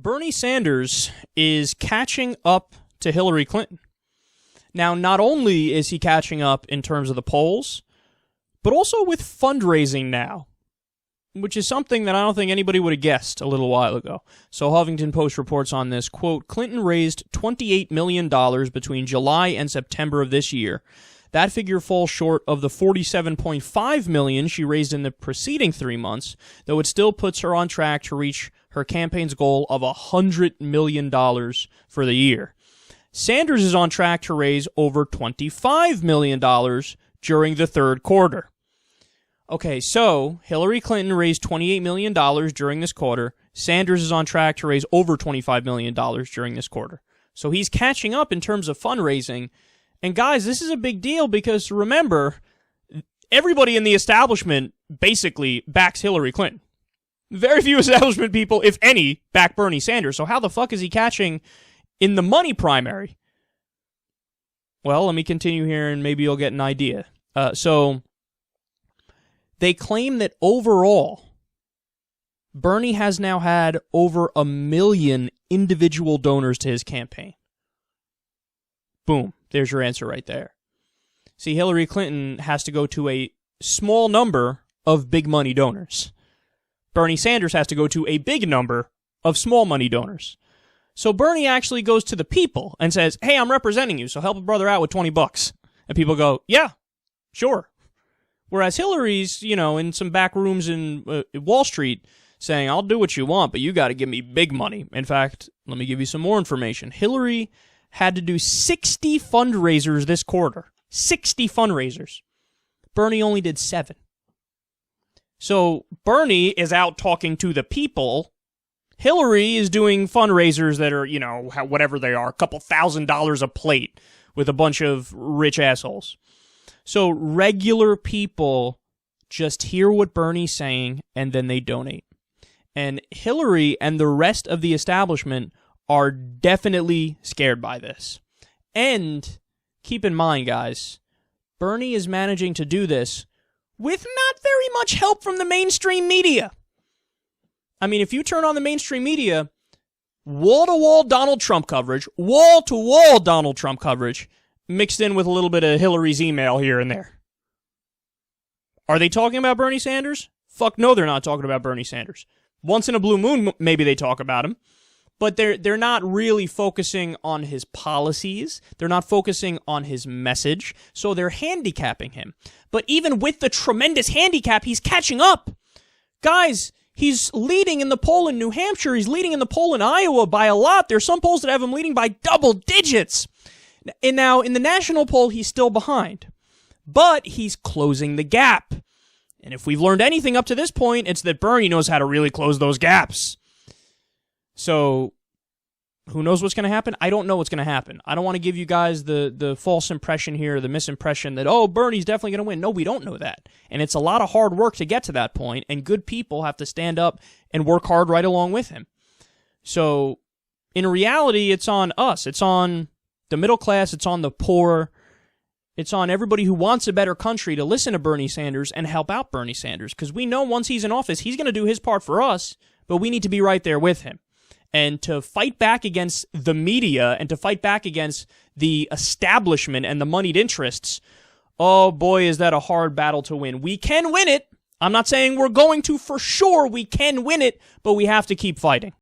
Bernie Sanders is catching up to Hillary Clinton. Now, not only is he catching up in terms of the polls, but also with fundraising now, which is something that I don't think anybody would have guessed a little while ago. So Huffington Post reports on this, quote, Clinton raised $28 million between July and September of this year. That figure falls short of the $47.5 million she raised in the preceding 3 months, though it still puts her on track to reach her campaign's goal of $100 million for the year. Sanders is on track to raise over $25 million during the third quarter. Okay, so Hillary Clinton raised $28 million during this quarter. Sanders is on track to raise over $25 million during this quarter. So he's catching up in terms of fundraising. And guys, this is a big deal because remember, everybody in the establishment basically backs Hillary Clinton. Very few establishment people, if any, back Bernie Sanders. So how the fuck is he catching in the money primary? Well, let me continue here and maybe you'll get an idea. So they claim that overall, Bernie has now had over 1 million individual donors to his campaign. Boom. There's your answer right there. See, Hillary Clinton has to go to a small number of big money donors. Bernie Sanders has to go to a big number of small money donors. So Bernie actually goes to the people and says, hey, I'm representing you, so help a brother out with $20. And people go, yeah, sure. Whereas Hillary's, in some back rooms in Wall Street saying, I'll do what you want, but you got to give me big money. In fact, let me give you some more information. Hillary had to do 60 fundraisers this quarter. 60 fundraisers. Bernie only did 7. So Bernie is out talking to the people. Hillary is doing fundraisers that are, whatever they are, a couple $1,000s a plate with a bunch of rich assholes. So regular people just hear what Bernie's saying and then they donate. And Hillary and the rest of the establishment are definitely scared by this. And keep in mind, guys, Bernie is managing to do this with not very much help from the mainstream media. I mean, if you turn on the mainstream media, wall-to-wall Donald Trump coverage, wall-to-wall Donald Trump coverage, mixed in with a little bit of Hillary's email here and there. Are they talking about Bernie Sanders? Fuck no, they're not talking about Bernie Sanders. Once in a blue moon, maybe they talk about him. But they're not really focusing on his policies. They're not focusing on his message. So they're handicapping him. But even with the tremendous handicap, he's catching up. Guys, he's leading in the poll in New Hampshire. He's leading in the poll in Iowa by a lot. There's some polls that have him leading by double digits. And now, in the national poll, he's still behind. But he's closing the gap. And if we've learned anything up to this point, it's that Bernie knows how to really close those gaps. So, who knows what's going to happen? I don't know what's going to happen. I don't want to give you guys the false impression here, the misimpression that, oh, Bernie's definitely going to win. No, we don't know that. And it's a lot of hard work to get to that point, and good people have to stand up and work hard right along with him. So, in reality, it's on us. It's on the middle class. It's on the poor. It's on everybody who wants a better country to listen to Bernie Sanders and help out Bernie Sanders. Because we know once he's in office, he's going to do his part for us, but we need to be right there with him. And to fight back against the media and to fight back against the establishment and the moneyed interests, oh boy, is that a hard battle to win. We can win it. I'm not saying we're going to for sure. We can win it, but we have to keep fighting.